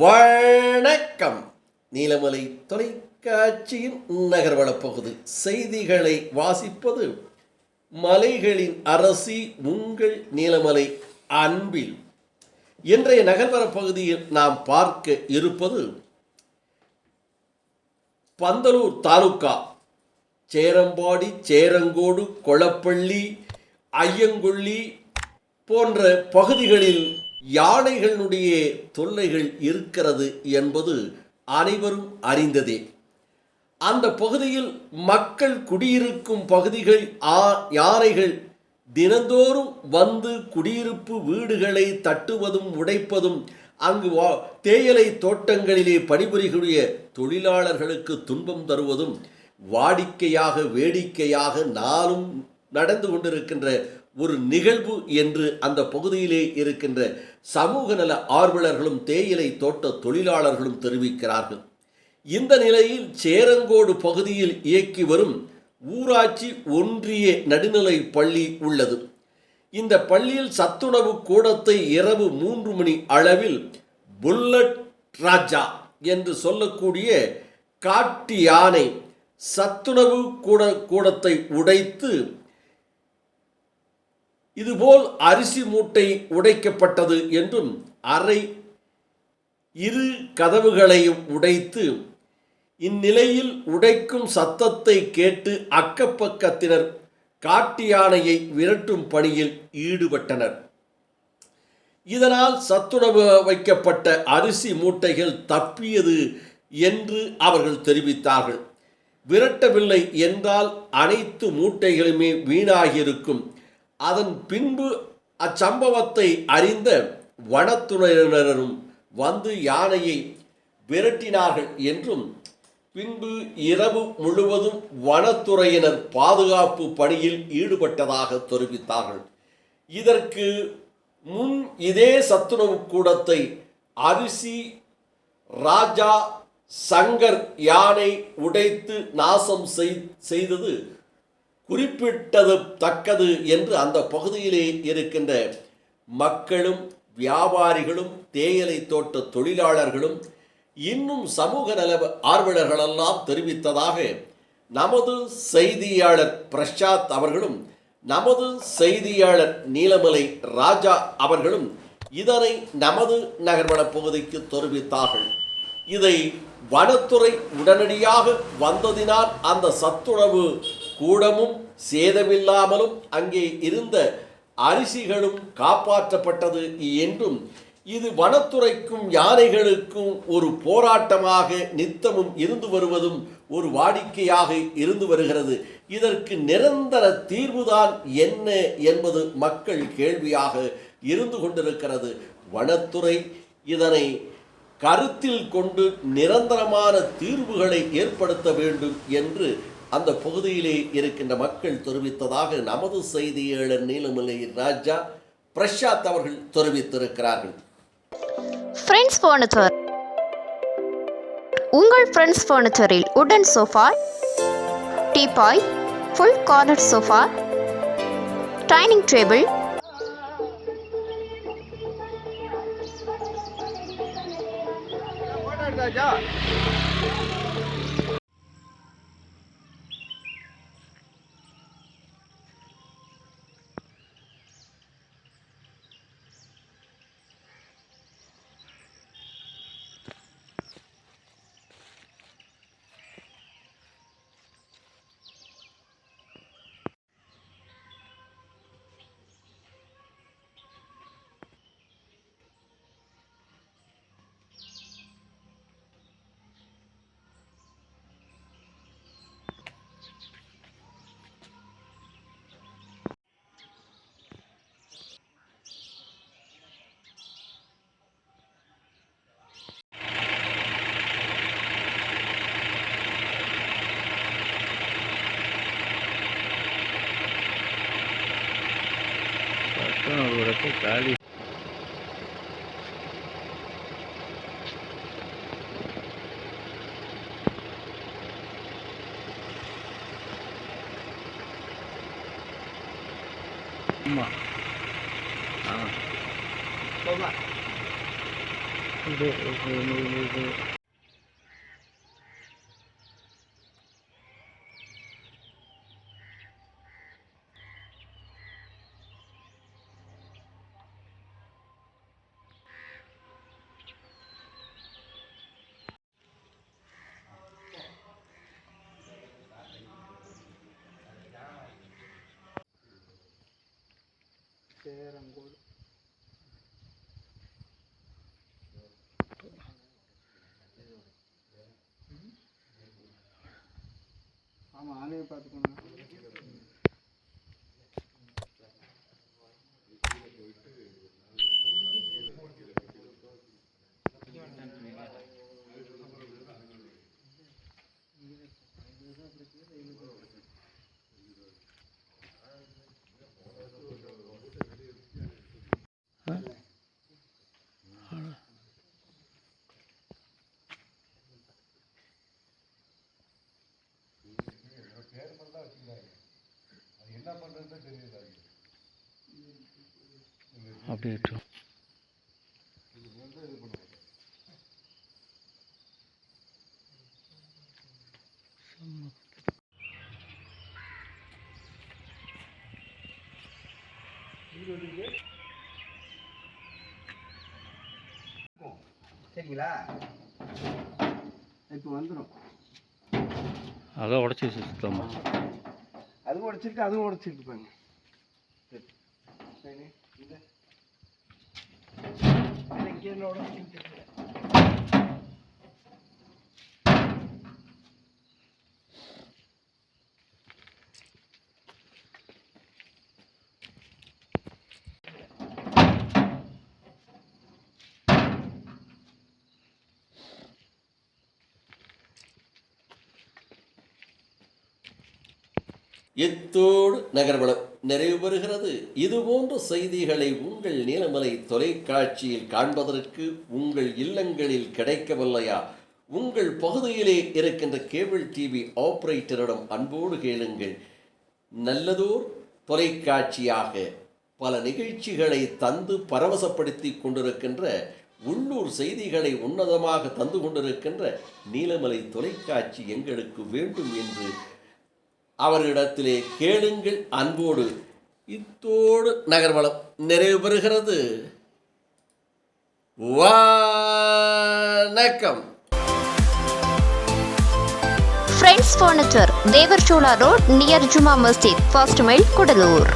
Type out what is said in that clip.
வணக்கம். நீலமலை தொலைக்காட்சியின் நகர்வளப் பகுதி செய்திகளை வாசிப்பது மலைகளின் அரசி உங்கள் நீலமலை அன்பில். இன்றைய நகர்வளப் பகுதியில் நாம் பார்க்க இருப்பது பந்தலூர் தாலுகா சேரம்பாடி, சேரங்கோடு, கொளப்பள்ளி, ஐயங்கொள்ளி போன்ற பகுதிகளில் யானைகளுடைய தொல்லைகள் இருக்கிறது என்பது அனைவரும் அறிந்ததே. அந்த பகுதியில் மக்கள் குடியிருக்கும் பகுதிகள் யானைகள் தினந்தோறும் வந்து குடியிருப்பு வீடுகளை தட்டுவதும் உடைப்பதும், அங்கு தேயிலை தோட்டங்களிலே பணிபுரியக்கூடிய தொழிலாளர்களுக்கு துன்பம் தருவதும் வாடிக்கையாக வேடிக்கையாக நாளும் நடந்து கொண்டிருக்கின்ற ஒரு நிகழ்வு என்று அந்த பகுதியிலே இருக்கின்ற சமூக நல ஆர்வலர்களும் தேயிலை தோட்ட தொழிலாளர்களும் தெரிவிக்கிறார்கள். இந்த நிலையில் சேரங்கோடு பகுதியில் இயக்கி வரும் ஊராட்சி ஒன்றிய நடுநிலை பள்ளி உள்ளது. இந்த பள்ளியில் சத்துணவு கூடத்தை இரவு 3 மணி அளவில் புல்லட் ராஜா என்று சொல்லக்கூடிய காட்டு யானை சத்துணவு கூடத்தை உடைத்து, இதுபோல் அரிசி மூட்டை உடைக்கப்பட்டது என்றும், அறை இரு கதவுகளையும் உடைத்து, இந்நிலையில் உடைக்கும் சத்தத்தை கேட்டு அக்கப்பக்கத்தினர் காட்டு யானையை விரட்டும் பணியில் ஈடுபட்டனர். இதனால் சத்துணவு வைக்கப்பட்ட அரிசி மூட்டைகள் தப்பியது என்று அவர்கள் தெரிவித்தார்கள். விரட்டவில்லை என்றால் அனைத்து மூட்டைகளுமே வீணாகியிருக்கும். அதன் பின்பு அச்சம்பவத்தை அறிந்த வனத்துறையினரும் வந்து யானையை விரட்டினார்கள் என்றும், பின்பு இரவு முழுவதும் வனத்துறையினர் பாதுகாப்பு பணியில் ஈடுபட்டதாக தெரிவித்தார்கள். இதற்கு முன் இதே சத்துணவு கூடத்தை அரிசி ராஜா சங்கர் யானை உடைத்து நாசம் செய்தது குறிப்பிட்டது தக்கது என்று அந்த பகுதியிலே இருக்கின்ற மக்களும் வியாபாரிகளும் தேயிலை தோட்ட தொழிலாளர்களும் இன்னும் சமூக நல ஆர்வலர்களெல்லாம் தெரிவித்ததாக நமது செய்தியாளர் பிரசாத் அவர்களும் நமது செய்தியாளர் நீலமலை ராஜா அவர்களும் இதனை நமது நகர்வன பகுதிக்கு தெரிவித்தார்கள். இதை வனத்துறை உடனடியாக வந்ததினால் அந்த சத்துணவு கூடமும் சேதமில்லாமலும் அங்கே இருந்த அரிசிகளும் காப்பாற்றப்பட்டது என்றும், இது வனத்துறைக்கும் யானைகளுக்கும் ஒரு போராட்டமாக நித்தமும் இருந்து வருவதும் ஒரு வாடிக்கையாக இருந்து வருகிறது. இதற்கு நிரந்தர தீர்வுதான் என்ன என்பது மக்கள் கேள்வியாக இருந்து கொண்டிருக்கிறது. வனத்துறை இதனை கருத்தில் கொண்டு நிரந்தரமான தீர்வுகளை ஏற்படுத்த வேண்டும் என்று அந்த பகுதியிலே இருக்கின்ற மக்கள் தெரிவித்ததாக நமது செய்தியாளர் நீலமலை ராஜா பிரசாத் அவர்கள் தெரிவித்திருக்கிறார்கள். ஃப்ரெண்ட்ஸ் ஃபர்னிச்சர், உங்கள் ஃப்ரெண்ட்ஸ் ஃபர்னிச்சரில் உடன் sofa, teapoy, full corner sofa, dining table, காலி ஆமாம் ஆளையை பார்த்துக்கணும். அப்படியே விட்டுரும். சரிங்களா? இப்போ வந்துடும். அதை உடச்சி சுத்தமா அதுவும் உடச்சிருக்கு, அதுவும் உடச்சிருக்கு பாருங்க. சரி இந்த இங்கே உடச்சிருக்கு. இத்தோடு நகர்வளம் நிறைவு பெறுகிறது. இதுபோன்ற செய்திகளை உங்கள் நீலமலை தொலைக்காட்சியில் காண்பதற்கு உங்கள் இல்லங்களில் கிடைக்கவில்லையா? உங்கள் பகுதியிலே இருக்கின்ற கேபிள் டிவி ஆபரேட்டரிடம் அன்போடு கேளுங்கள். நல்லதோர் தொலைக்காட்சியாக பல நிகழ்ச்சிகளை தந்து பரவசப்படுத்தி கொண்டிருக்கின்ற, உள்ளூர் செய்திகளை உன்னதமாக தந்து கொண்டிருக்கின்ற நீலமலை தொலைக்காட்சி எங்களுக்கு வேண்டும் என்று அவர்களிடத்திலே கேளுங்கள் அன்போடு. இத்தோடு நகர்வளம் நிறைவு பெறுகிறது. வணக்கம். Friends Furniture, Devarchola Road, near Juma Masjid, First Mile, Kudalur.